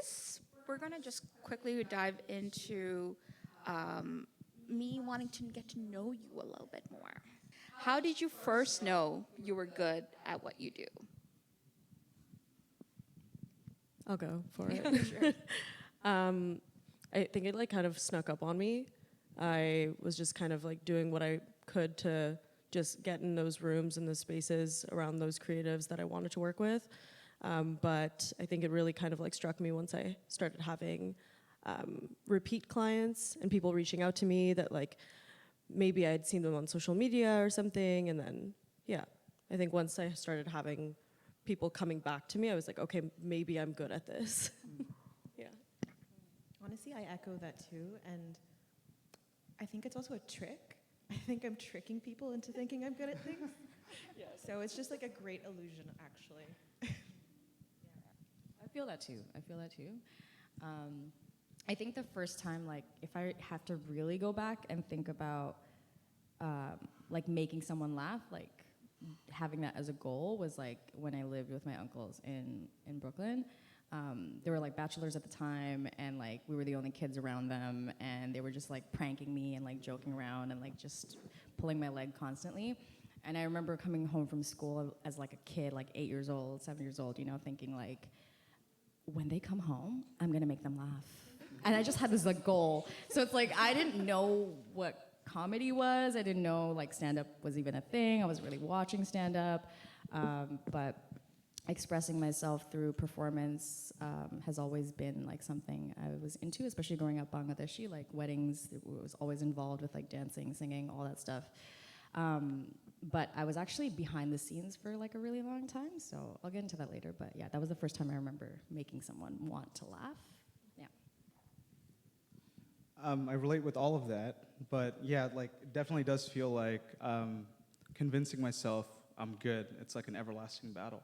guess we're gonna just quickly dive into me wanting to get to know you a little bit more. How did you first know you were good at what you do? I'll go for it. Sure. I think it like kind of snuck up on me. I was just kind of like doing what I could to just get in those rooms and the spaces around those creatives that I wanted to work with. But I think it really kind of like struck me once I started having repeat clients and people reaching out to me that like maybe I'd seen them on social media or something. And then, yeah, I think once I started having people coming back to me, I was like, okay, maybe I'm good at this. Yeah. Honestly, I echo that too, and I think it's also a trick. I think I'm tricking people into thinking I'm good at things. Yeah. So it's just like a great illusion, actually. I feel that too. I think the first time, like, if I have to really go back and think about, like, making someone laugh, like, having that as a goal was, like, when I lived with my uncles in Brooklyn. They were, like, bachelors at the time, and, like, we were the only kids around them, and they were just, like, pranking me and, like, joking around and, like, just pulling my leg constantly. And I remember coming home from school as, like, a kid, like, 8 years old, 7 years old, you know, thinking, like, when they come home, I'm gonna make them laugh. And I just had this like goal. So it's like I didn't know what comedy was. I didn't know like stand-up was even a thing. I was really watching stand-up. But expressing myself through performance has always been like something I was into, especially growing up Bangladeshi, like weddings, it was always involved with like dancing, singing, all that stuff. But I was actually behind the scenes for like a really long time, so I'll get into that later. But yeah, that was the first time I remember making someone want to laugh. Yeah. I relate with all of that, but yeah, like it definitely does feel like convincing myself I'm good. It's like an everlasting battle.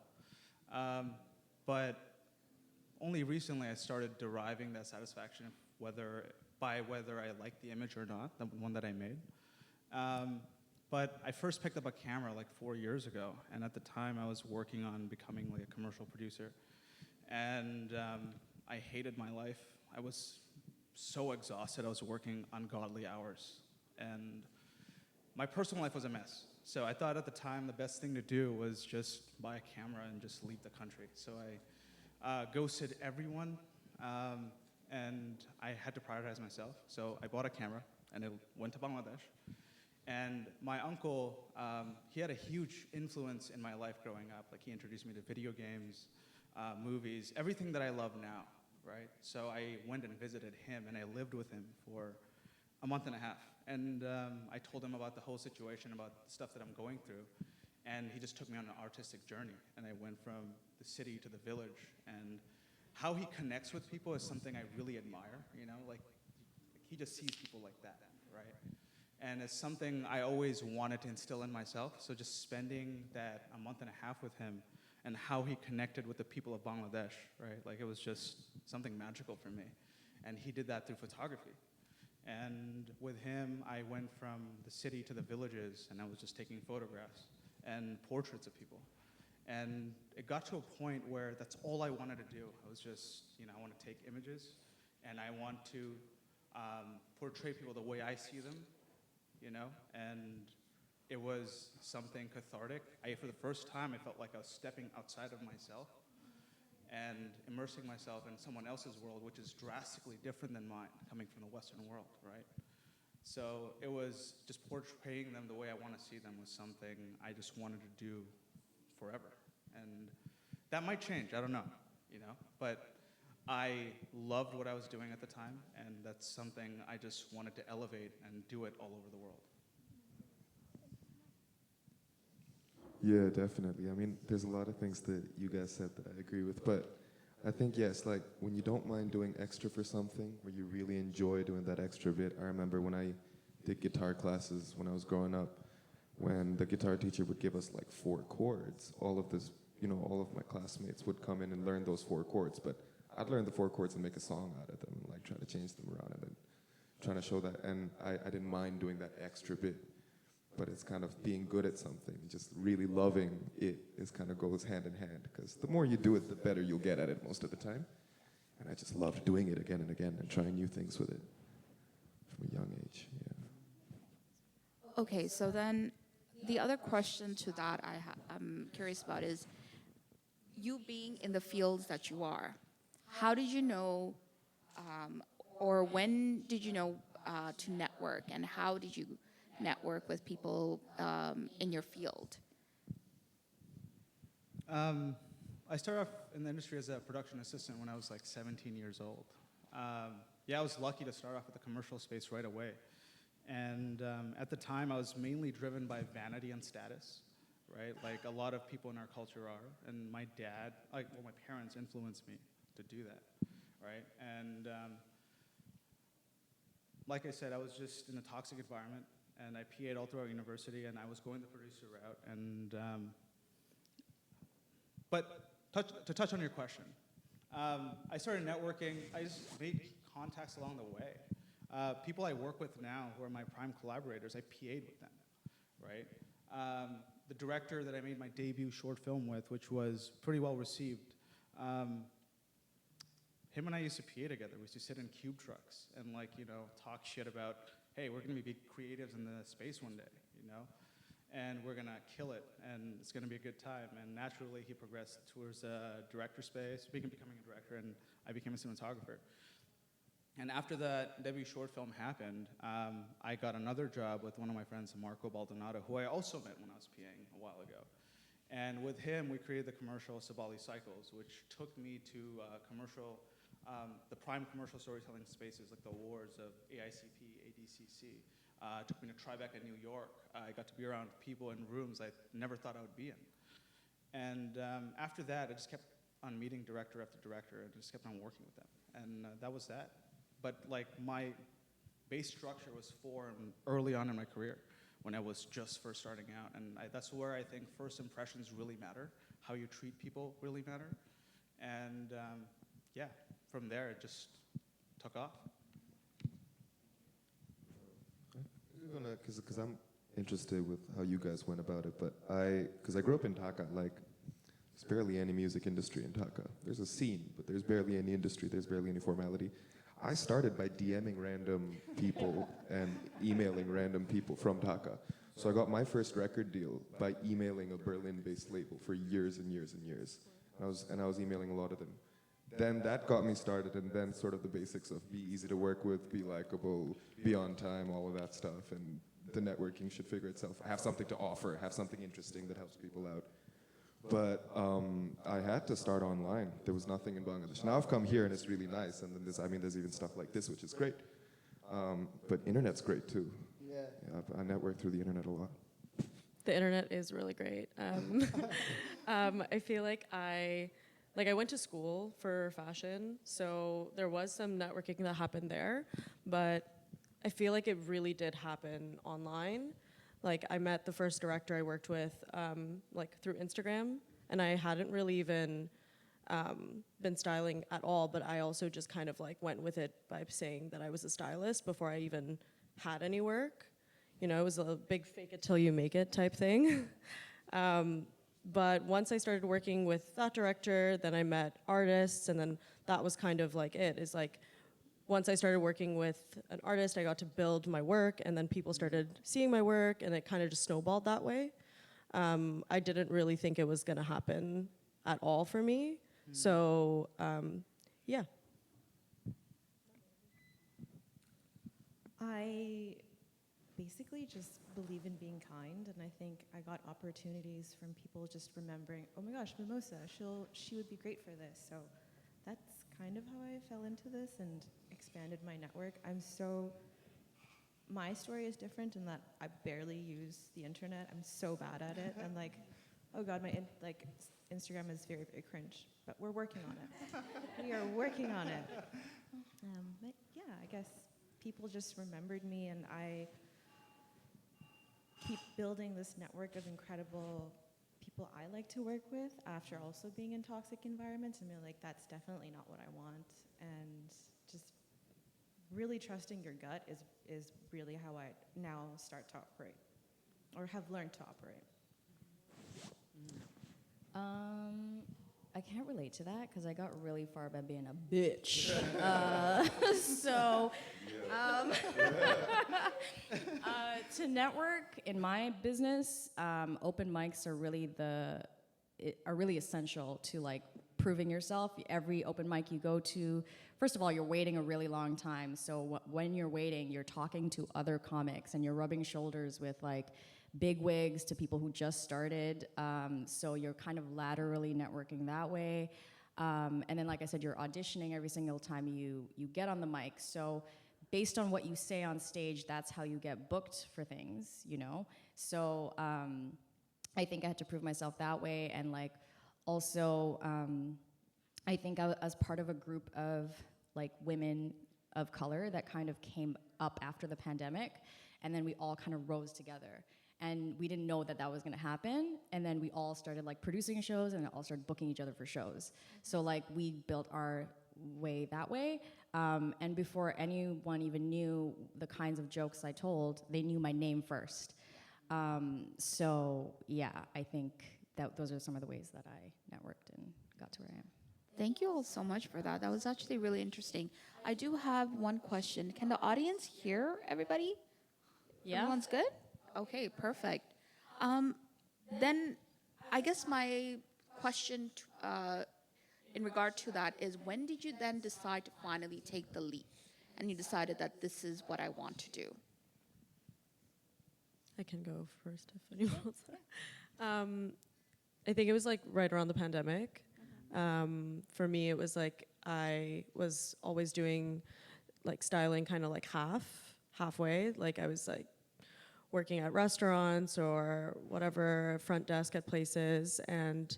But only recently I started deriving that satisfaction whether I like the image or not, the one that I made. But I first picked up a camera like 4 years ago, and at the time I was working on becoming like a commercial producer. And I hated my life. I was so exhausted, I was working ungodly hours. And my personal life was a mess. So I thought at the time the best thing to do was just buy a camera and just leave the country. So I ghosted everyone, and I had to prioritize myself. So I bought a camera, and I went to Bangladesh. And my uncle, he had a huge influence in my life growing up. Like he introduced me to video games, movies, everything that I love now, right? So I went and visited him, and I lived with him for a month and a half. And I told him about the whole situation, about the stuff that I'm going through. And he just took me on an artistic journey. And I went from the city to the village. And how he connects with people is something I really admire, you know? Like he just sees people like that, right? And it's something I always wanted to instill in myself. So just spending that a month and a half with him and how he connected with the people of Bangladesh, right? Like it was just something magical for me. And he did that through photography. And with him, I went from the city to the villages, and I was just taking photographs and portraits of people. And it got to a point where that's all I wanted to do. I was just, you know, I want to take images, and I want to portray people the way I see them, you know, and it was something cathartic. For the first time, I felt like I was stepping outside of myself and immersing myself in someone else's world, which is drastically different than mine, coming from the Western world, right? So it was just portraying them the way I want to see them was something I just wanted to do forever. And that might change, I don't know, you know, but I loved what I was doing at the time, and that's something I just wanted to elevate and do it all over the world. Yeah, definitely. I mean, there's a lot of things that you guys said that I agree with, but I think, yes, like when you don't mind doing extra for something, where you really enjoy doing that extra bit. I remember when I did guitar classes when I was growing up, when the guitar teacher would give us like 4 chords, all of this, you know, all of my classmates would come in and learn those 4 chords, but I'd learn the 4 chords and make a song out of them, like trying to change them around and then trying to show that. And I didn't mind doing that extra bit, but it's kind of being good at something, just really loving it is kind of goes hand in hand, because the more you do it, the better you'll get at it most of the time. And I just loved doing it again and again and trying new things with it from a young age. Yeah. Okay, so then the other question to that I'm curious about is you being in the fields that you are, how did you know, or when did you know to network, and how did you network with people in your field? I started off in the industry as a production assistant when I was like 17 years old. Yeah, I was lucky to start off with the commercial space right away. And at the time, I was mainly driven by vanity and status, right? Like a lot of people in our culture are. And my dad, my parents influenced me to do that, right? And like I said, I was just in a toxic environment, and I PA'd all throughout university, and I was going the producer route. And but to touch on your question, I started networking. I just made contacts along the way. People I work with now who are my prime collaborators, I PA'd with them, right? The director that I made my debut short film with, which was pretty well received, him and I used to PA together. We used to sit in cube trucks and talk shit about, hey, we're gonna be big creatives in the space one day, and we're gonna kill it, and it's gonna be a good time. And naturally, he progressed towards director space, becoming a director, and I became a cinematographer. And after that debut short film happened, I got another job with one of my friends, Marco Baldonado, who I also met when I was PAing a while ago. And with him, we created the commercial Sabali Cycles, which took me to the prime commercial storytelling spaces like the awards of AICP, ADCC. Took me to Tribeca, New York. I got to be around people in rooms I never thought I would be in. And after that, I just kept on meeting director after director and just kept on working with them. And that was that. But my base structure was formed early on in my career when I was just first starting out. And that's where I think first impressions really matter. How you treat people really matter. And yeah, from there it just took off. Because I'm interested with how you guys went about it, but because I grew up in Dhaka, there's barely any music industry in Dhaka. There's a scene, but there's barely any industry, there's barely any formality. I started by DMing random people and emailing random people from Dhaka. So I got my first record deal by emailing a Berlin-based label for years and years and years. And I was emailing a lot of them. Then that got me started, and then sort of the basics of be easy to work with, be likable, be on time, all of that stuff, and the networking should figure itself. Have something to offer, have something interesting that helps people out. But I had to start online. There was nothing in Bangladesh. Now I've come here and it's really nice, and then there's even stuff like this, which is great. But internet's great too. Yeah, I network through the internet a lot. The internet is really great. I feel like I went to school for fashion, so there was some networking that happened there, but I feel like it really did happen online. I met the first director I worked with through Instagram, and I hadn't really even been styling at all, but I also just kind of went with it by saying that I was a stylist before I even had any work. It was a big fake it till you make it type thing. But once I started working with that director, then I met artists, and then that was kind of once I started working with an artist, I got to build my work, and then people started seeing my work, and it kind of just snowballed that way. I didn't really think it was gonna happen at all for me. So, yeah. I basically just believe in being kind, and I think I got opportunities from people just remembering, oh my gosh, Mimosa, she would be great for this. So that's kind of how I fell into this and expanded my network. My story is different in that I barely use the internet. I'm so bad at it. I'm oh God, my Instagram is very, very cringe, but we're working on it. We are working on it. But yeah, I guess people just remembered me, and I keep building this network of incredible people I like to work with after also being in toxic environments, and being that's definitely not what I want. And just really trusting your gut is really how I now start to operate, or have learned to operate. I can't relate to that because I got really far by being a bitch. So, um, to network in my business, open mics are really essential to like proving yourself. Every open mic you go to, first of all, you're waiting a really long time. So when you're waiting, you're talking to other comics and you're rubbing shoulders with like big wigs to people who just started. So you're kind of laterally networking that way. And then, like I said, you're auditioning every single time you get on the mic. So based on what you say on stage, that's how you get booked for things, you know? So I think I had to prove myself that way. And like also, I think I was part of a group of like women of color that kind of came up after the pandemic. And then we all kind of rose together. And we didn't know that that was gonna happen. And then we all started like producing shows and all started booking each other for shows. So like we built our way that way. And before anyone even knew the kinds of jokes I told, they knew my name first. So yeah, I think that those are some of the ways that I networked and got to where I am. Thank you all so much for that. That was actually really interesting. I do have one question. Can the audience hear everybody? Yeah. Everyone's good? Okay, perfect. Then I guess my question in regard to that is, when did you then decide to finally take the leap and you decided that this is what I want to do? I can go first if anyone wants. I think it was like right around the pandemic. For me, it was like I was always doing like styling kind of like halfway. Like I was like working at restaurants or whatever, front desk at places. And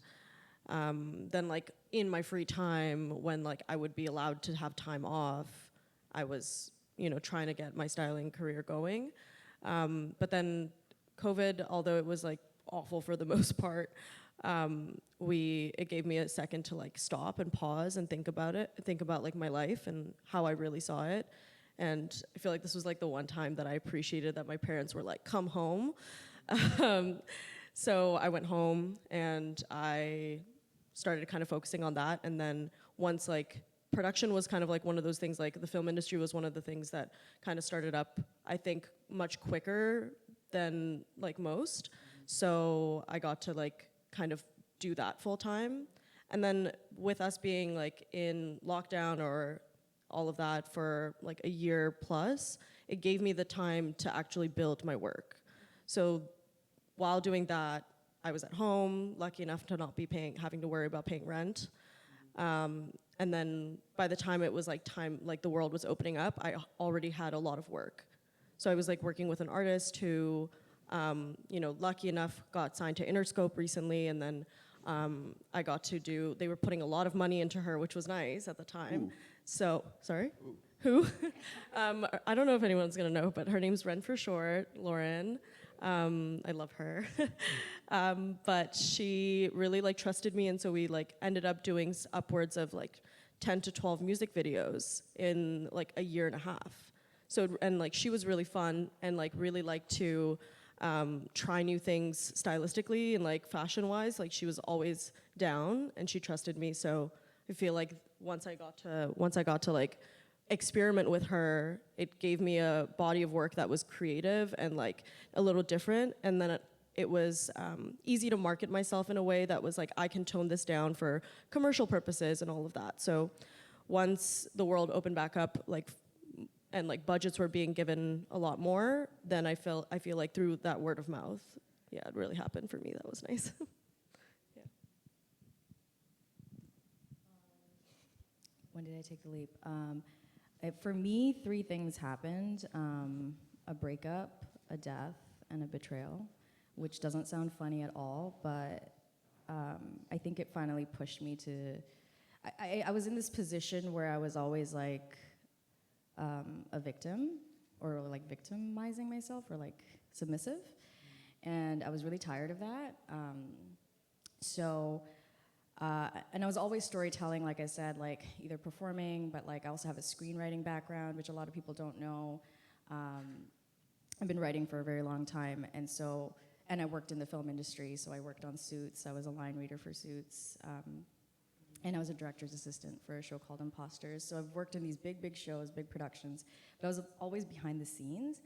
then like in my free time when like I would be allowed to have time off, I was, you know, trying to get my styling career going. But then COVID, although it was like awful for the most part, it gave me a second to like stop and pause and think about like my life and how I really saw it. And I feel like this was like the one time that I appreciated that my parents were like, come home. So I went home and I started kind of focusing on that. And then once like production was kind of like one of those things, like the film industry was one of the things that kind of started up, I think, much quicker than like most. So I got to like kind of do that full time. And then with us being like in lockdown or all of that for like a year plus, it gave me the time to actually build my work. So while doing that, I was at home, lucky enough to not be having to worry about paying rent. And then by the time it was like the world was opening up, I already had a lot of work. So I was like working with an artist who, you know, lucky enough got signed to Interscope recently, and then I got to they were putting a lot of money into her, which was nice at the time. Ooh. So, sorry? Ooh. Who? I don't know if anyone's gonna know, but her name's Ren for short, Lauren. I love her. But she really like trusted me, and so we like ended up doing upwards of like 10 to 12 music videos in like a year and a half. So, and like she was really fun and like really liked to try new things stylistically and like fashion-wise. Like she was always down and she trusted me. So I feel like once I got to like experiment with her, it gave me a body of work that was creative and like a little different. And then it was easy to market myself in a way that was like, I can tone this down for commercial purposes and all of that. So once the world opened back up, like, and like budgets were being given a lot more, then I feel like through that word of mouth, yeah, it really happened for me. That was nice. Yeah. When did I take the leap? For me, 3 things happened: a breakup, a death, and a betrayal, which doesn't sound funny at all, but I think it finally pushed me to. I was in this position where I was always like a victim, or like victimizing myself, or like submissive, and I was really tired of that. And I was always storytelling, like I said, like either performing, but like I also have a screenwriting background, which a lot of people don't know. I've been writing for a very long time, and I worked in the film industry, so I worked on Suits. I was a line reader for Suits. and I was a director's assistant for a show called Imposters. So I've worked in these big shows, big productions, but I was always behind the scenes,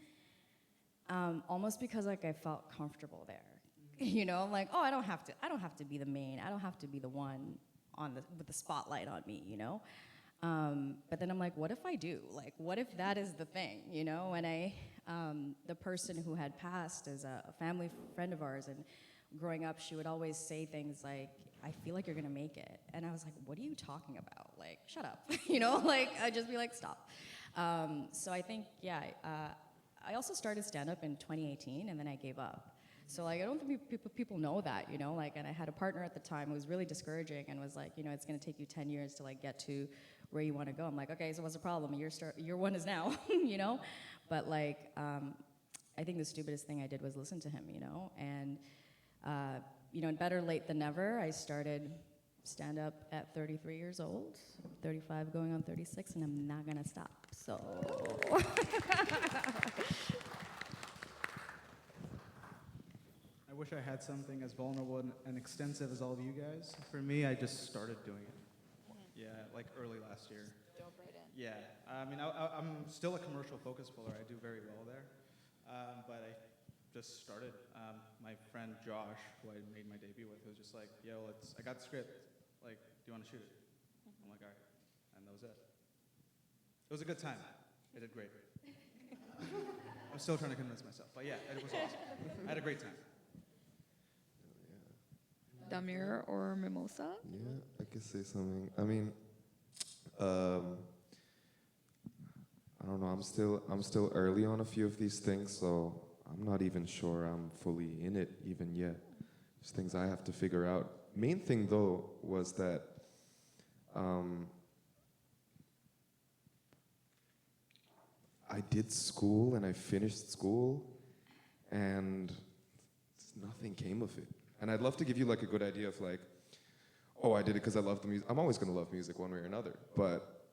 almost because like I felt comfortable there. You know, like, oh, I don't have to be the main, I don't have to be the one with the spotlight on me, you know? But then I'm like, what if I do? Like, what if that is the thing, you know? And the person who had passed is a family friend of ours, and growing up, she would always say things like, I feel like you're gonna make it. And I was like, what are you talking about? Like, shut up, you know? Like, I'd just be like, stop. So I think, yeah, I also started stand-up in 2018, and then I gave up. So like, I don't think people know that, you know, like, and I had a partner at the time who was really discouraging and was like, you know, it's gonna take you 10 years to like get to where you wanna go. I'm like, okay, so what's the problem? Your one is now, you know? But like, I think the stupidest thing I did was listen to him, you know? And, you know, better late than never, I started stand up at 33 years old, 35 going on 36, and I'm not gonna stop, so. I wish I had something as vulnerable and extensive as all of you guys. For me, I just started doing it. Yeah, like early last year. Dove right in. Yeah, I mean, I'm still a commercial focus puller. I do very well there, but I just started. My friend Josh, who I made my debut with, was just like, "Yo, I got the script. Like, do you want to shoot it?" I'm like, "All right," and that was it. It was a good time. I did great. I'm still trying to convince myself, but yeah, it was awesome. I had a great time. Damir or Mimosa? Yeah, I could say something. I mean, I don't know. I'm still early on a few of these things, so I'm not even sure I'm fully in it even yet. There's things I have to figure out. Main thing though was that I did school and I finished school, and nothing came of it. And I'd love to give you like a good idea of like, oh, I did it because I love the music. I'm always going to love music one way or another. But,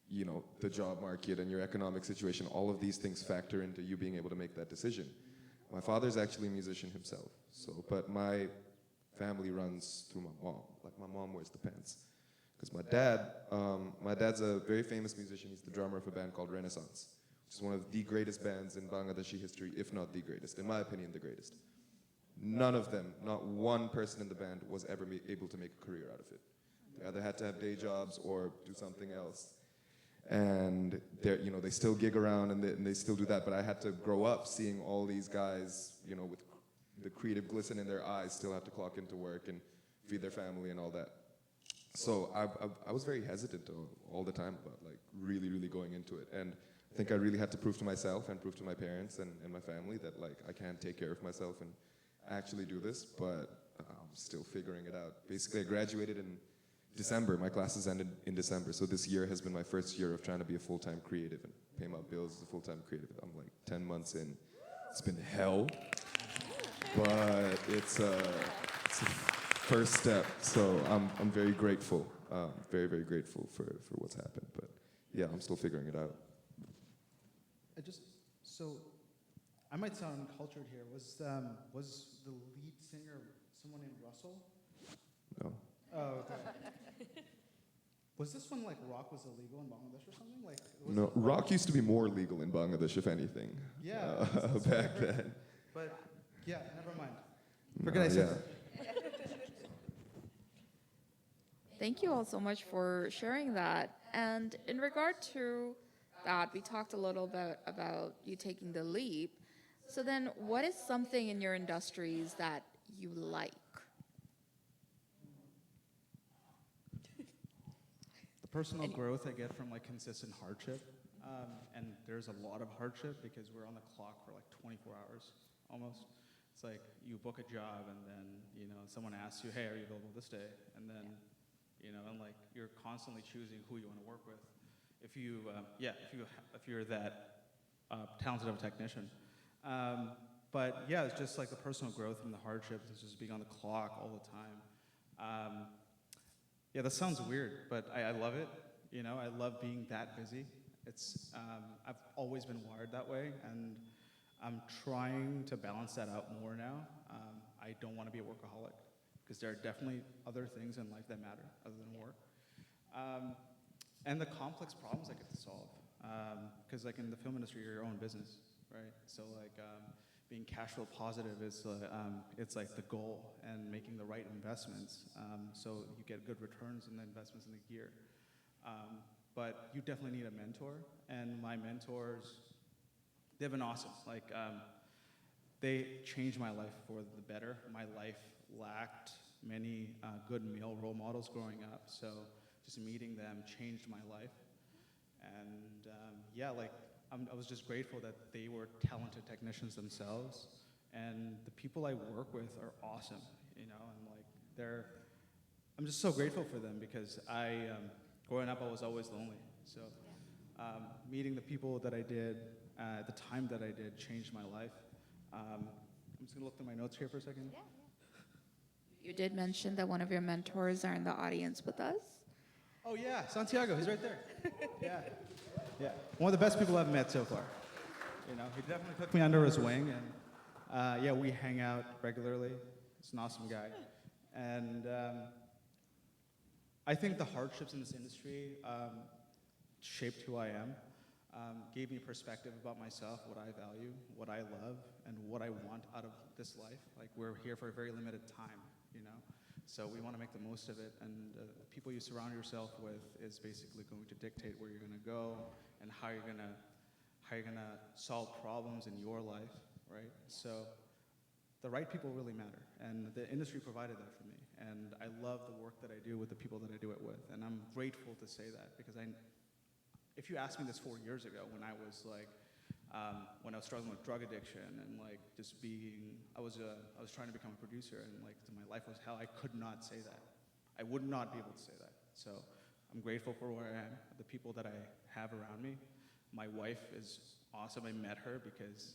you know, the job market and your economic situation, all of these things factor into you being able to make that decision. My father's actually a musician himself. But my family runs through my mom. Like, my mom wears the pants. Because my dad's a very famous musician. He's the drummer of a band called Renaissance, which is one of the greatest bands in Bangladeshi history, if not the greatest. In my opinion, the greatest. None of them, not one person in the band was ever able to make a career out of it. They either had to have day jobs or do something else. And you know, they still gig around and they still do that, but I had to grow up seeing all these guys, you know, with the creative glisten in their eyes, still have to clock into work and feed their family and all that. So I was very hesitant all the time about like really going into it. And I think I really had to prove to myself and prove to my parents and my family that like I can take care of myself and actually do this, but I'm still figuring it out. Basically, I graduated in December. My classes ended in December, so this year has been my first year of trying to be a full-time creative and pay my bills as a full-time creative. I'm like 10 months in. It's been hell, but it's a first step, so I'm very grateful, very grateful for what's happened, but yeah, I'm still figuring it out. I might sound uncultured here. Was the lead singer someone named Russell? No. Oh, okay. Was this when like rock was illegal in Bangladesh or something? Like No, rock used to be more legal in Bangladesh, if anything. Yeah. Back then. But yeah, never mind. Forget I said that. Thank you all so much for sharing that. And in regard to that, we talked a little bit about you taking the leap. So then what is something in your industries that you like? The personal growth I get from like consistent hardship, and there's a lot of hardship because we're on the clock for like 24 hours almost. It's like you book a job and then, you know, someone asks you, hey, are you available this day? And then, you know, and like you're constantly choosing who you want to work with. If you're that talented of a technician. But yeah, it's just like the personal growth and the hardships. It's just being on the clock all the time. Yeah, that sounds weird, but I love it. You know, I love being that busy. It's I've always been wired that way, and I'm trying to balance that out more now. I don't want to be a workaholic because there are definitely other things in life that matter other than work. And the complex problems I get to solve. Because like in the film industry, you're your own business, right? So like being cash flow positive is it's like the goal, and making the right investments so you get good returns in the investments in the gear. But you definitely need a mentor, and my mentors, they've been awesome. Like they changed my life for the better. My life lacked many good male role models growing up, so just meeting them changed my life. And yeah, like I was just grateful that they were talented technicians themselves, and the people I work with are awesome, you know, and like I'm just so grateful for them, because growing up I was always lonely. So meeting the people that I did at the time that I did changed my life. I'm just gonna look through my notes here for a second. Yeah. You did mention that one of your mentors are in the audience with us. Oh yeah, Santiago, he's right there. Yeah, yeah. One of the best people I've met so far. You know, he definitely took me under his wing, and yeah, we hang out regularly. He's an awesome guy, and I think the hardships in this industry shaped who I am, gave me perspective about myself, what I value, what I love, and what I want out of this life. Like, we're here for a very limited time, you know? So we want to make the most of it, and the people you surround yourself with is basically going to dictate where you're going to go and how you're going to solve problems in your life, right? So the right people really matter, and the industry provided that for me. And I love the work that I do with the people that I do it with, and I'm grateful to say that, because if you asked me this 4 years ago, when I was like, when I was struggling with drug addiction and like just I was trying to become a producer, and like my life was hell, I could not say that. I would not be able to say that. So I'm grateful for where I am, the people that I have around me. My wife is awesome. I met her because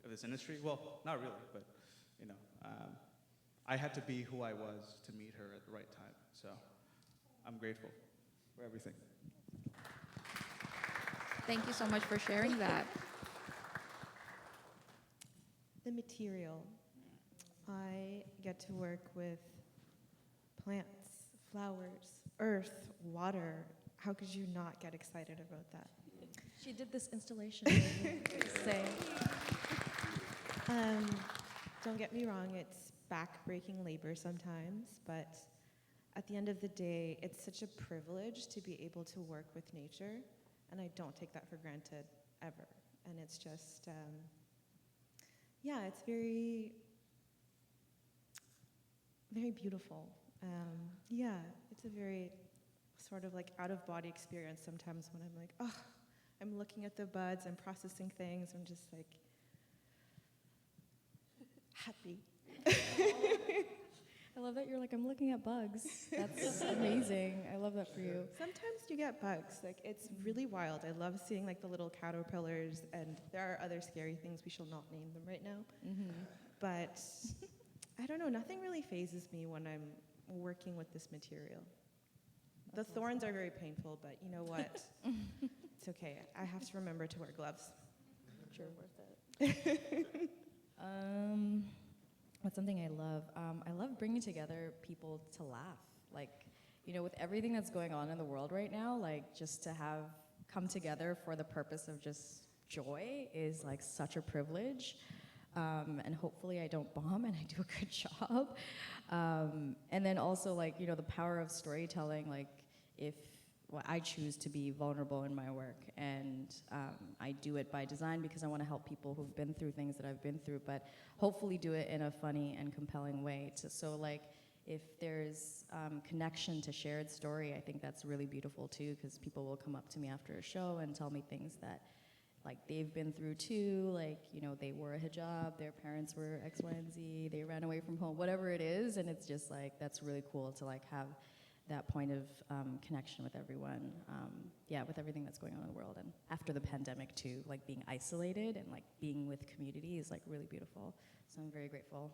of this industry. Well, not really, but you know, I had to be who I was to meet her at the right time. So I'm grateful for everything. Thank you so much for sharing that. The material. I get to work with plants, flowers, earth, water. How could you not get excited about that? She did this installation. Say. Don't get me wrong, it's back-breaking labor sometimes, but at the end of the day, it's such a privilege to be able to work with nature, and I don't take that for granted ever. And it's just, yeah, it's very, very beautiful. Yeah, it's a very sort of like out-of-body experience sometimes when I'm like, oh, I'm looking at the buds, I'm processing things, I'm just like, happy. I love that you're like, I'm looking at bugs. That's amazing. I love that for you. Sometimes you get bugs. Like, it's really wild. I love seeing like the little caterpillars, and there are other scary things. We shall not name them right now. Mm-hmm. But I don't know. Nothing really phases me when I'm working with this material. The thorns are very painful, but you know what? It's okay. I have to remember to wear gloves. Sure, worth it. What's something I love? I love bringing together people to laugh. Like, you know, with everything that's going on in the world right now, like just to have come together for the purpose of just joy is like such a privilege. And hopefully I don't bomb and I do a good job. And then also like, you know, the power of storytelling, like I choose to be vulnerable in my work, and I do it by design because I want to help people who've been through things that I've been through, but hopefully do it in a funny and compelling way. So like, if there's connection to shared story, I think that's really beautiful too, because people will come up to me after a show and tell me things that like they've been through too, like, you know, they wore a hijab, their parents were X, Y, and Z, they ran away from home, whatever it is, and it's just like, that's really cool to like have that point of connection with everyone, yeah, with everything that's going on in the world. And after the pandemic too, like being isolated and like being with community is like really beautiful. So I'm very grateful.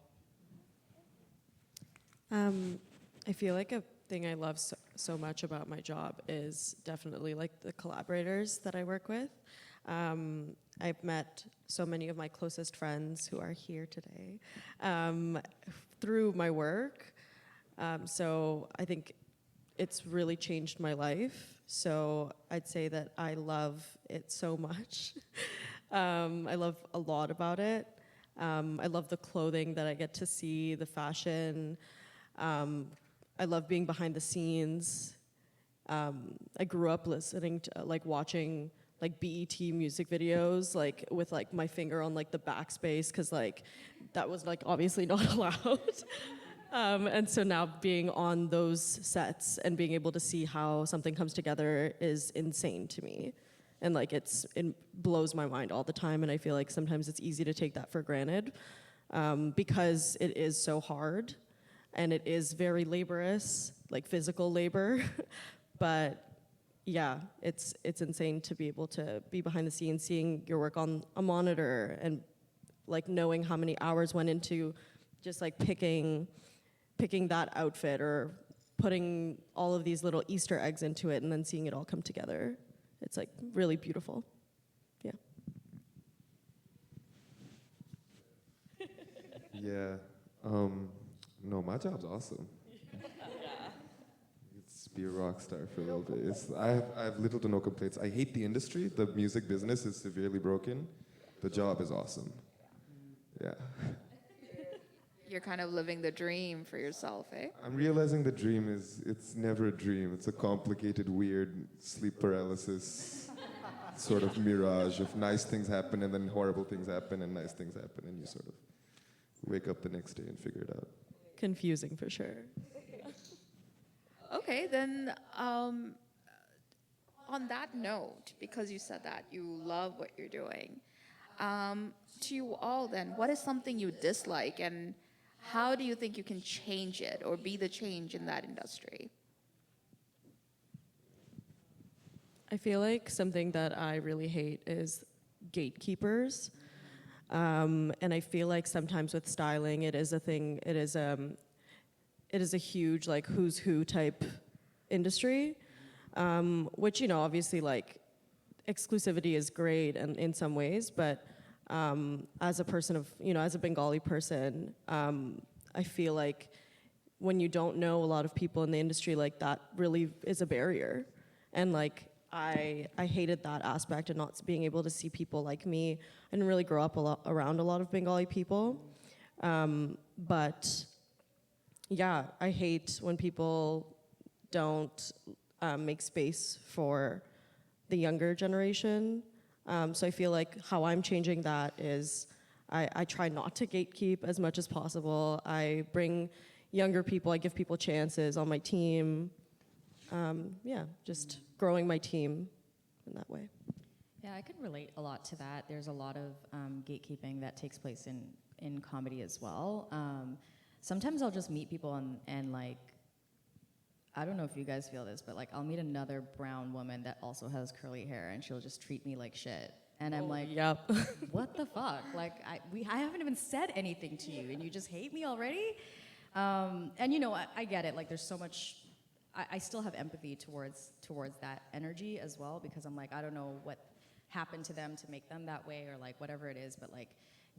I feel like a thing I love so much about my job is definitely like the collaborators that I work with. I've met so many of my closest friends who are here today through my work. So I think it's really changed my life. So I'd say that I love it so much. I love a lot about it. I love the clothing that I get to see, the fashion. I love being behind the scenes. I grew up listening to, watching, BET music videos, with, my finger on, the backspace, because, that was, obviously not allowed. And so now being on those sets and being able to see how something comes together is insane to me. And, it blows my mind all the time, and I feel like sometimes it's easy to take that for granted, because it is so hard, and it is very laborious, physical labor. But yeah, it's insane to be able to be behind the scenes, seeing your work on a monitor, and knowing how many hours went into just picking that outfit, or putting all of these little Easter eggs into it, and then seeing it all come together. It's really beautiful. Yeah. Yeah. No, my job's awesome. It's be a rock star for a little bit. I have little to no complaints. I hate the industry. The music business is severely broken. The job is awesome. Yeah. You're kind of living the dream for yourself, eh? I'm realizing the dream it's never a dream. It's a complicated, weird sleep paralysis sort of mirage of nice things happen and then horrible things happen and nice things happen, and you sort of wake up the next day and figure it out. Confusing for sure. Okay, then on that note, because you said that you love what you're doing, to you all then, what is something you dislike, and how do you think you can change it or be the change in that industry? I feel like something that I really hate is gatekeepers. And I feel like sometimes with styling, it is a thing, it is a huge who's who type industry, which, obviously exclusivity is great and in some ways, but as a person of, as a Bengali person, I feel like when you don't know a lot of people in the industry, that really is a barrier. And I hated that aspect of not being able to see people like me. I didn't really grow up around a lot of Bengali people. But yeah, I hate when people don't make space for the younger generation. So I feel like how I'm changing that is I try not to gatekeep as much as possible. I bring younger people, I give people chances on my team. Yeah, just growing my team in that way. Yeah, I could relate a lot to that. There's a lot of gatekeeping that takes place in comedy as well. Sometimes I'll just meet people and I don't know if you guys feel this, but I'll meet another brown woman that also has curly hair, and she'll just treat me like shit. And I'm Yep. what the fuck? I haven't even said anything to you, and you just hate me already? And I get it. There's so much. I still have empathy towards that energy as well, because I'm I don't know what happened to them to make them that way, or whatever it is, but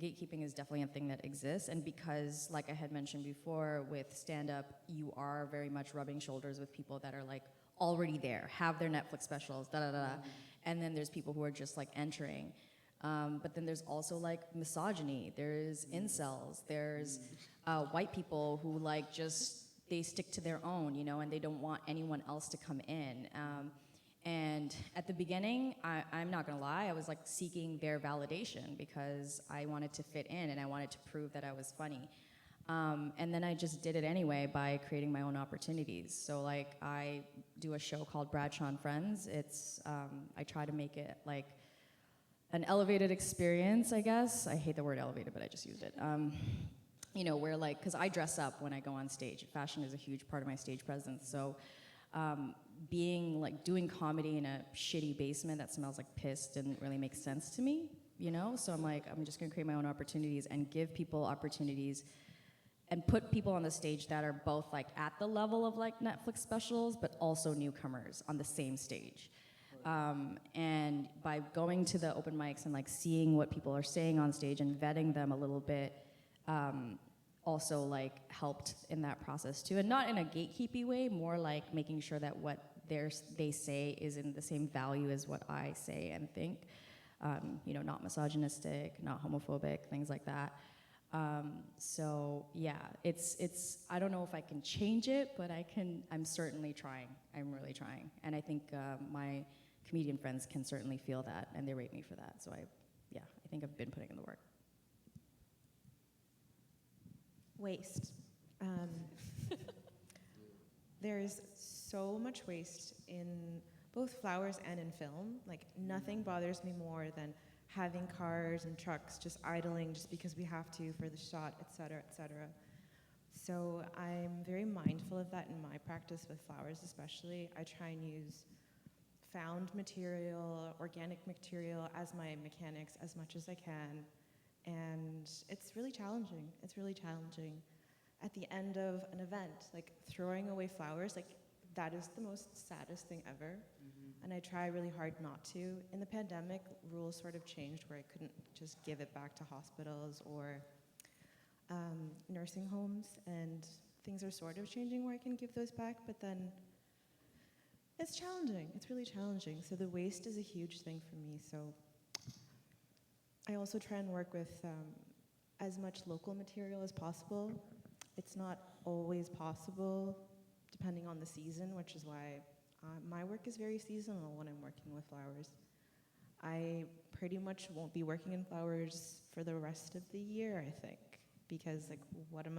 gatekeeping is definitely a thing that exists. And because, I had mentioned before, with stand-up, you are very much rubbing shoulders with people that are already there, have their Netflix specials, and then there's people who are just entering. But then there's also misogyny, there's incels, there's white people who they stick to their own, and they don't want anyone else to come in. And at the beginning, I'm not gonna lie, I was seeking their validation because I wanted to fit in and I wanted to prove that I was funny. And then I just did it anyway by creating my own opportunities. So I do a show called Bradshaw and Friends. It's, I try to make it an elevated experience, I guess. I hate the word elevated, but I just used it. Where because I dress up when I go on stage. Fashion is a huge part of my stage presence. So being doing comedy in a shitty basement that smells like piss didn't really make sense to me, So I'm just gonna create my own opportunities and give people opportunities and put people on the stage that are both at the level of Netflix specials, but also newcomers on the same stage. And by going to the open mics and seeing what people are saying on stage and vetting them a little bit, also like helped in that process too, and not in a gatekeepy way, more like making sure that what they say is in the same value as what I say and think. You know, not misogynistic, not homophobic, things like that. So yeah, it's I don't know if I can change it, but I'm certainly trying. I'm really trying. And I think my comedian friends can certainly feel that, and they rate me for that. So I think I've been putting in the work. Waste. There's so much waste in both flowers and in film. Like, nothing bothers me more than having cars and trucks just idling just because we have to for the shot, et cetera, et cetera. So I'm very mindful of that in my practice with flowers especially. I try and use found material, organic material as my mechanics as much as I can. And it's really challenging. It's really challenging. At the end of an event, like throwing away flowers, like that is the most saddest thing ever. And I try really hard not to. In the pandemic, rules sort of changed where I couldn't just give it back to hospitals or nursing homes, and things are sort of changing where I can give those back, but then it's challenging. It's really challenging. So the waste is a huge thing for me. So I also try and work with as much local material as possible. It's not always possible depending on the season, which is why my work is very seasonal when I'm working with flowers. I pretty much won't be working in flowers for the rest of the year, I think, because like, what am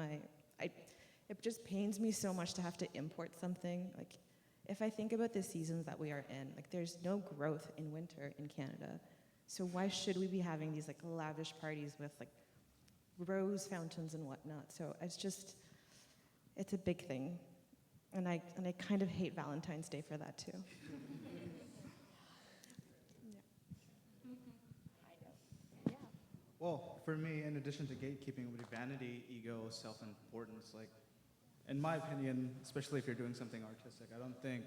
it just pains me so much to have to import something. Like, if I think about the seasons that we are in, like there's no growth in winter in Canada. So why should we be having these like lavish parties with like rose fountains and whatnot? So it's a big thing. And I kind of hate Valentine's Day for that too. Well, for me, in addition to gatekeeping, would be vanity, ego, self-importance. Like, in my opinion, especially if you're doing something artistic, I don't think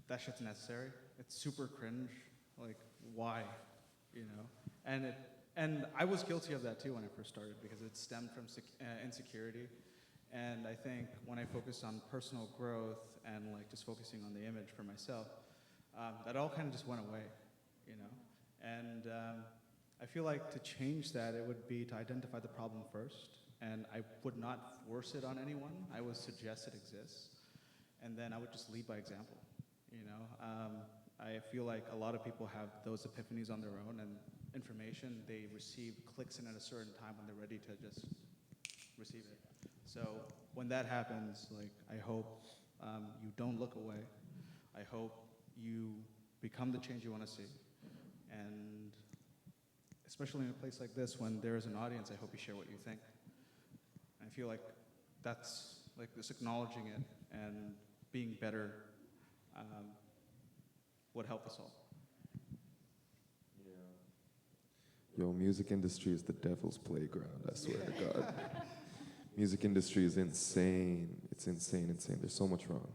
that shit's necessary. It's super cringe. Like, why? You know? And I was guilty of that too when I first started, because it stemmed from insecurity. And I think when I focused on personal growth and like just focusing on the image for myself, that all kind of just went away, you know? And I feel like to change that, it would be to identify the problem first. And I would not force it on anyone. I would suggest it exists. And then I would just lead by example, you know? I feel like a lot of people have those epiphanies on their own, and information they receive clicks in at a certain time when they're ready to just receive it. So when that happens, like, I hope you don't look away. I hope you become the change you want to see. And especially in a place like this, when there is an audience, I hope you share what you think. I feel like that's like this acknowledging it and being better would help us all. Yo, music industry is the devil's playground, I swear to God. Music industry is insane. It's insane, insane. There's so much wrong.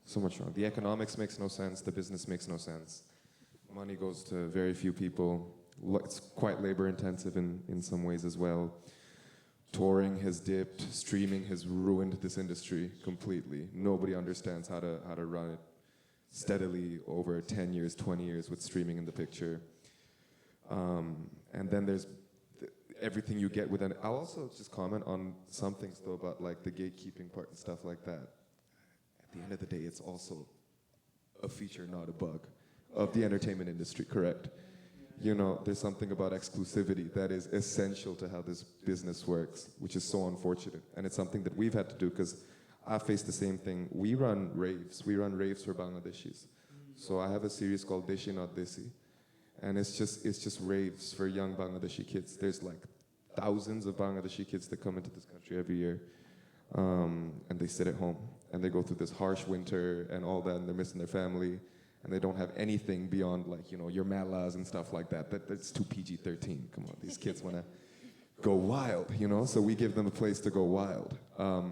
So much wrong. The economics makes no sense. The business makes no sense. Money goes to very few people. It's quite labor intensive in some ways as well. Touring has dipped. Streaming has ruined this industry completely. Nobody understands how to run it steadily over 10 years, 20 years with streaming in the picture. And then there's everything you get with an. I'll also just comment on some things though about like the gatekeeping part and stuff like that. At the end of the day, it's also a feature, not a bug, of the entertainment industry, correct? You know, there's something about exclusivity that is essential to how this business works, which is so unfortunate. And it's something that we've had to do, because I face the same thing. We run raves for Bangladeshis. So I have a series called Deshi Bideshi. And it's just raves for young Bangladeshi kids. There's like thousands of Bangladeshi kids that come into this country every year. And they sit at home and they go through this harsh winter and all that, and they're missing their family. And they don't have anything beyond like, you know, your malas and stuff like that. That's too PG-13. Come on, these kids want to go wild, you know? So we give them a place to go wild. A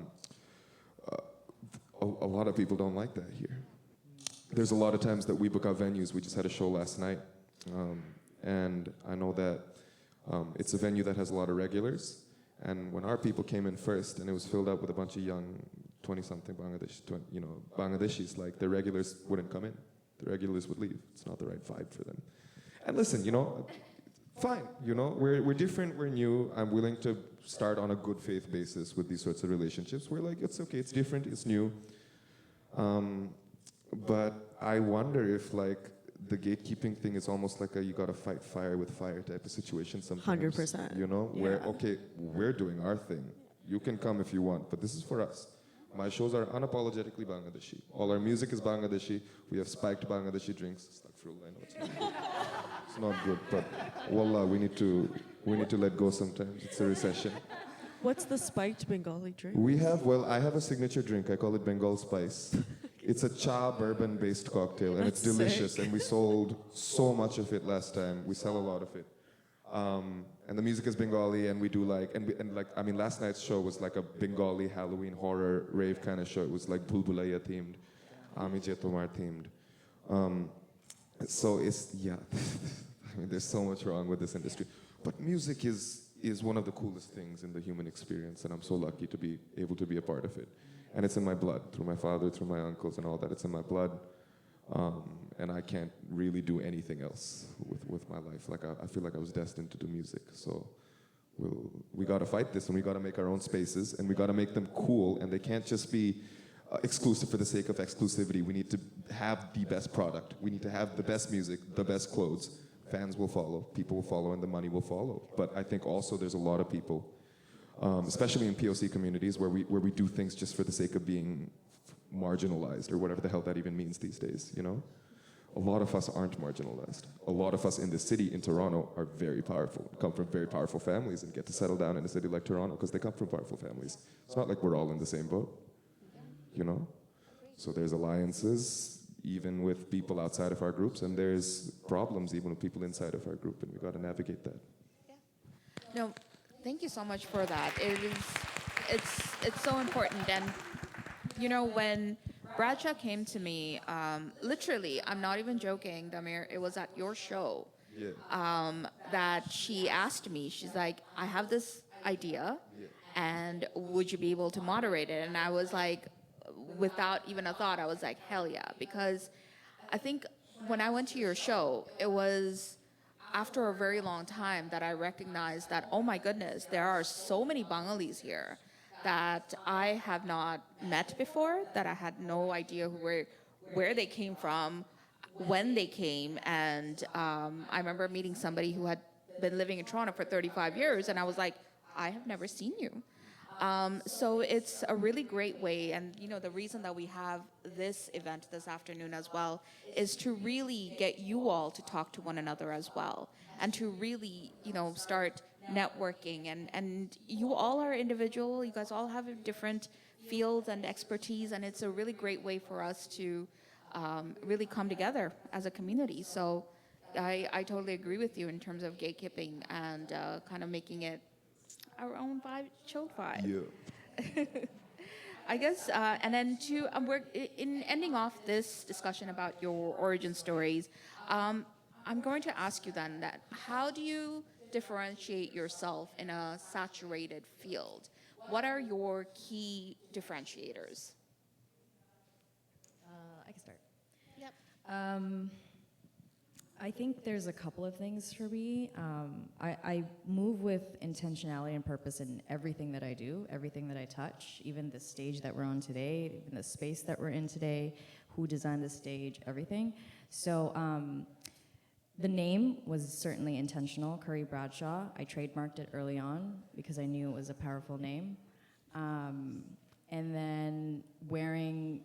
lot of people don't like that here. There's a lot of times that we book our venues. We just had a show last night. And I know that it's a venue that has a lot of regulars, And when our people came in first, and it was filled up with a bunch of young 20-something Bangladeshis, like the regulars wouldn't come in. The regulars would leave. It's not the right vibe for them. And listen, fine, we're different, we're new. I'm willing to start on a good faith basis with these sorts of relationships. We're like, it's okay, it's different, it's new. But I wonder if the gatekeeping thing is almost like you gotta fight fire with fire type of situation sometimes. 100%. Where, okay, we're doing our thing. You can come if you want, but this is for us. My shows are unapologetically Bangladeshi. All our music is Bangladeshi. We have spiked Bangladeshi drinks. Astaghfirullah, I know it's not good. It's not good, but wallah, we need to let go sometimes. It's a recession. What's the spiked Bengali drink? I have a signature drink. I call it Bengal Spice. It's a cha bourbon-based cocktail, and it's That's delicious. sick. And we sold so much of it last time. We sell a lot of it. And the music is Bengali, and we do last night's show was like a Bengali Halloween horror rave kind of show. It was like Bulbulaya themed, Ami Je Tomar themed. So it's, yeah, there's so much wrong with this industry. But music is one of the coolest things in the human experience, and I'm so lucky to be able to be a part of it. And it's in my blood, through my father, through my uncles and all that. It's in my blood. And I can't really do anything else with my life. I feel like I was destined to do music. So we got to fight this, and we got to make our own spaces, and we got to make them cool, and they can't just be exclusive for the sake of exclusivity. We need to have the best product. We need to have the best music, the best clothes. Fans will follow, people will follow, and the money will follow. But I think also there's a lot of people, especially in POC communities, where we do things just for the sake of being marginalized, or whatever the hell that even means these days, A lot of us aren't marginalized. A lot of us in the city, in Toronto, are very powerful, come from very powerful families, and get to settle down in a city like Toronto because they come from powerful families. It's not like we're all in the same boat, So there's alliances, even with people outside of our groups, and there's problems even with people inside of our group, and we got to navigate that. No, thank you so much for that. It's so important. And when Bradshaw came to me, literally, I'm not even joking, Damir, it was at your show. Yeah. That she asked me, she's like, I have this idea, and would you be able to moderate it? And I was like, without even a thought, I was like, hell yeah. Because I think when I went to your show, it was after a very long time that I recognized that, oh my goodness, there are so many Bengalis here that I have not met before, that I had no idea where they came from, when they came. And I remember meeting somebody who had been living in Toronto for 35 years, and I was like, I have never seen you. So it's a really great way, and the reason that we have this event this afternoon as well is to really get you all to talk to one another as well, and to really start networking. And you all are individual, you guys all have different fields and expertise, and it's a really great way for us to really come together as a community. So I totally agree with you in terms of gatekeeping and kind of making it our own vibe, chilled vibe. Yeah. I guess, and then we're in ending off this discussion about your origin stories. I'm going to ask you then that how do you differentiate yourself in a saturated field? What are your key differentiators? I can start. Yep. I think there's a couple of things for me. I move with intentionality and purpose in everything that I do, everything that I touch, even the stage that we're on today, even the space that we're in today, who designed the stage, everything. So the name was certainly intentional, Curry Bradshaw. I trademarked it early on because I knew it was a powerful name. And then wearing,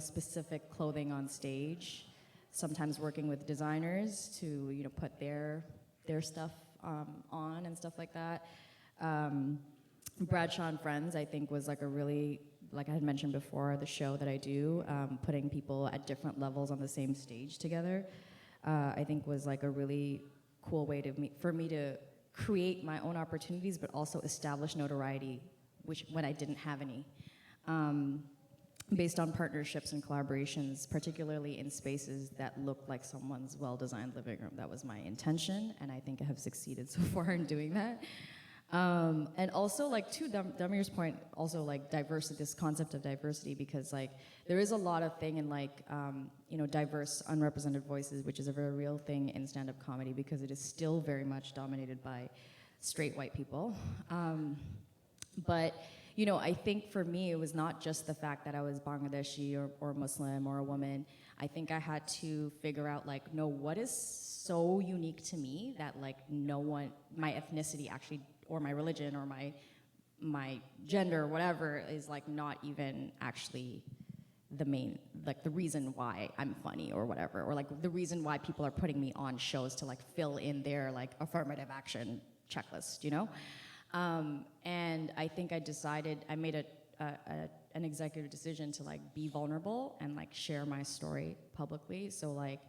specific clothing on stage, sometimes working with designers to put their stuff on and stuff like that. Bradshaw and Friends, I think, was like a really, like I had mentioned before, the show that I do, putting people at different levels on the same stage together, I think was like a really cool way for me to create my own opportunities, but also establish notoriety, which when I didn't have any. Based on partnerships and collaborations, particularly in spaces that look like someone's well-designed living room. That was my intention, and I think I have succeeded so far in doing that. And also, like, to Damir's point, also like diversity, this concept of diversity, because like there is a lot of thing in like diverse, unrepresented voices, which is a very real thing in stand-up comedy because it is still very much dominated by straight white people. But I think for me, it was not just the fact that I was Bangladeshi or Muslim or a woman. I think I had to figure out, like, no, what is so unique to me that, like, no one, my ethnicity actually, or my religion, or my gender, whatever, is, like, not even actually the main, like, the reason why I'm funny or whatever, or, like, the reason why people are putting me on shows to, like, fill in their, like, affirmative action checklist, And I think I made an executive decision to like be vulnerable and like share my story publicly. So like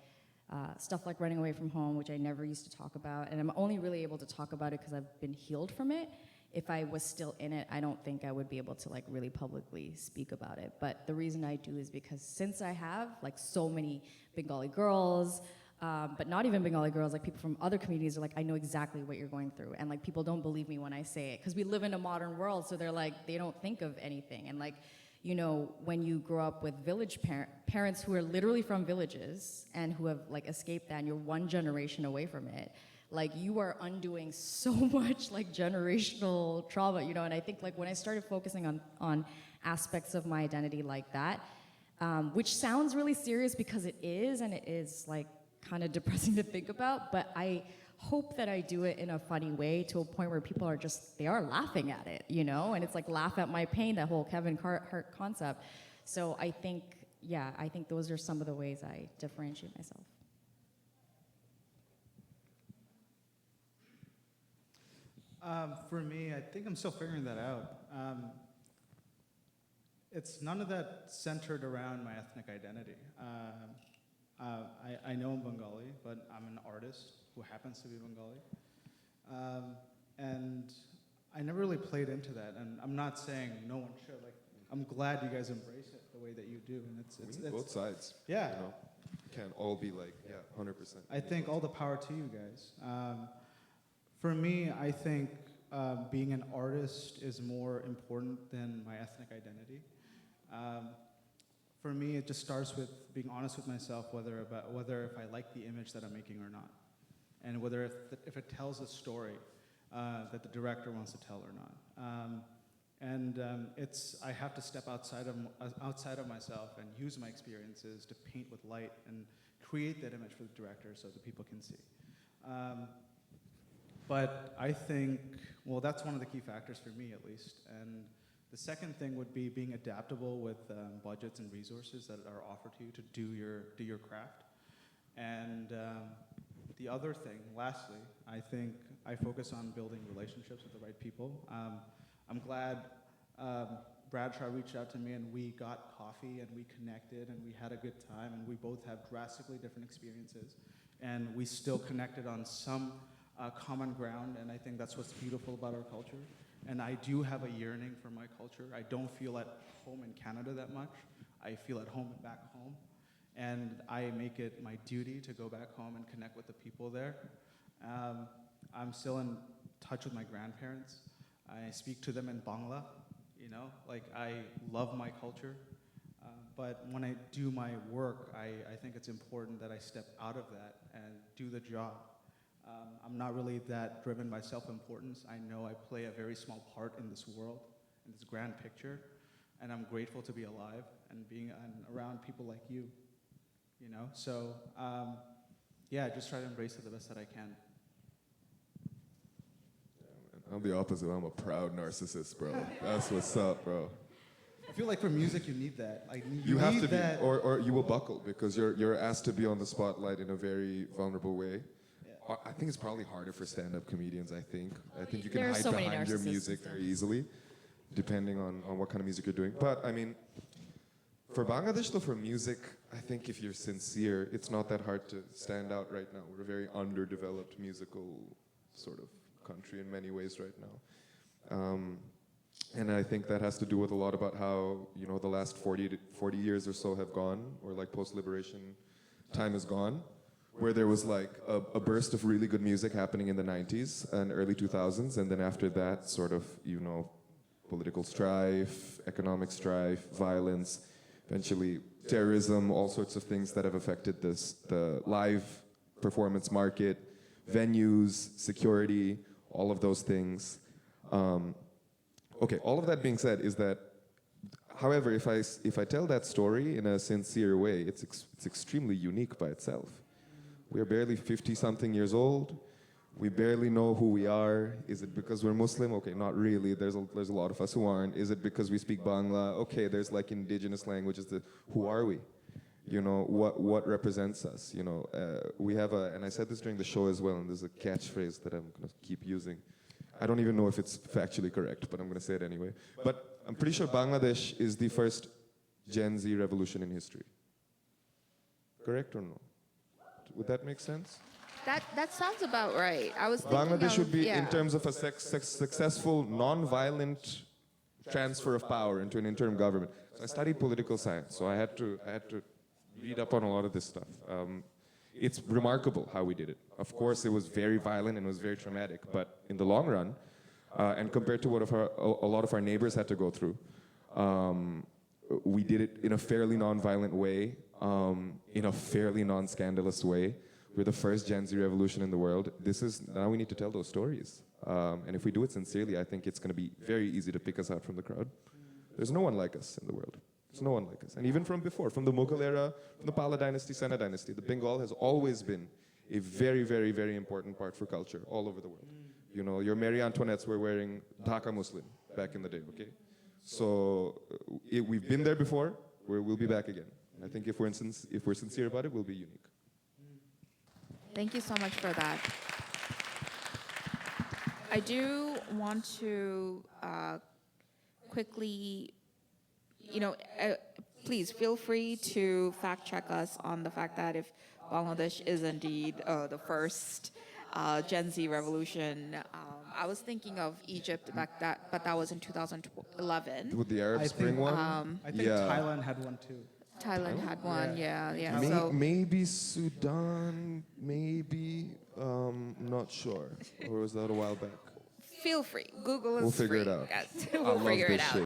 stuff like running away from home, which I never used to talk about, and I'm only really able to talk about it because I've been healed from it. If I was still in it, I don't think I would be able to like really publicly speak about it. But the reason I do is because since I have like so many Bengali girls, but not even Bengali girls, like people from other communities are like, I know exactly what you're going through. And like people don't believe me when I say it, because we live in a modern world, so they're like, they don't think of anything. And like, when you grow up with village parents who are literally from villages and who have like escaped that, and you're one generation away from it, like you are undoing so much like generational trauma, and I think like when I started focusing on aspects of my identity like that, which sounds really serious because it is, and it is like kind of depressing to think about, but I hope that I do it in a funny way to a point where people are they are laughing at it, and it's like laugh at my pain, that whole Kevin Hart concept. So I think those are some of the ways I differentiate myself. For me, I think I'm still figuring that out. It's none of that centered around my ethnic identity. I know I'm Bengali, but I'm an artist who happens to be Bengali. And I never really played into that, and I'm not saying no one should. Like, I'm glad you guys embrace it the way that you do, and it's both sides. Yeah. Can't all be like, 100%. I think all the power to you guys. For me, I think being an artist is more important than my ethnic identity. For me, it just starts with being honest with myself, whether if I like the image that I'm making or not, and whether if it tells a story that the director wants to tell or not. I have to step outside of myself and use my experiences to paint with light and create that image for the director so that people can see. But I think, well, that's one of the key factors for me, at least. And the second thing would be being adaptable with budgets and resources that are offered to you to do your craft. And the other thing, lastly, I think I focus on building relationships with the right people. I'm glad Bradshaw reached out to me and we got coffee and we connected and we had a good time, and we both have drastically different experiences, and we still connected on some common ground, and I think that's what's beautiful about our culture. And I do have a yearning for my culture. I don't feel at home in Canada that much. I feel at home back home. And I make it my duty to go back home and connect with the people there. I'm still in touch with my grandparents. I speak to them in Bangla, like I love my culture. But when I do my work, I think it's important that I step out of that and do the job. I'm not really that driven by self-importance. I know I play a very small part in this world, in this grand picture, and I'm grateful to be alive and being around people like you, So, just try to embrace it the best that I can. I'm the opposite. I'm a proud narcissist, bro. That's what's up, bro. I feel like for music, you need that. Like You have need to be, that. or you will buckle because you're asked to be on the spotlight in a very vulnerable way. I think it's probably harder for stand-up comedians, I think you can There are hide so many behind your narcissists music and very easily, depending on what kind of music you're doing. But, I mean, for Bangladesh, though, for music, I think if you're sincere, it's not that hard to stand out right now. We're a very underdeveloped musical sort of country in many ways right now. And I think that has to do with a lot about how, the last 40 years or so have gone, or like post-liberation time is gone, where there was like a burst of really good music happening in the 90s and early 2000s, and then after that, sort of, you know, political strife, economic strife, violence, eventually terrorism, all sorts of things that have affected the live performance market, venues, security, all of those things. Okay, all of that being said is that, however, if I tell that story in a sincere way, it's extremely unique by itself. We are barely 50-something years old. We barely know who we are. Is it because we're Muslim? Okay, not really. There's a lot of us who aren't. Is it because we speak Bangla? Okay, there's like indigenous languages. Who are we? You know, what represents us? You know, we have and I said this during the show as well, and there's a catchphrase that I'm gonna keep using. I don't even know if it's factually correct, but I'm gonna say it anyway. But I'm pretty sure Bangladesh is the first Gen Z revolution in history. Correct or no? Would that make sense? That sounds about right. I was thinking Bangladesh would be, yeah. in terms of a successful, non-violent transfer of power into an interim government. So I studied political science, so I had to read up on a lot of this stuff. It's remarkable how we did it. Of course, it was very violent and it was very traumatic, but in the long run, and compared to what a lot of our neighbors had to go through, we did it in a fairly non-violent way, in a fairly non-scandalous way. We're the first Gen Z revolution in the world. Now we need to tell those stories. And if we do it sincerely, I think it's going to be very easy to pick us out from the crowd. There's no one like us in the world. There's no one like us. And even from before, from the Mughal era, from the Pala dynasty, Sena dynasty, the Bengal has always been a very, very, very important part for culture all over the world. You know, your Marie Antoinettes were wearing Dhaka Muslim back in the day, okay? So we've been there before, we'll be back again. I think if we're sincere about it, we'll be unique. Thank you so much for that. I do want to quickly, you know, please feel free to fact check us on the fact that if Bangladesh is indeed the first Gen Z revolution. I was thinking of Egypt back but that was in 2011. With the Arab Spring one? I think Thailand had one too. Thailand had one, yeah. Maybe Sudan, maybe, not sure. Or was that a while back? Feel free. Google is We'll figure free. it out. Yes, I we'll love figure it this out. shit.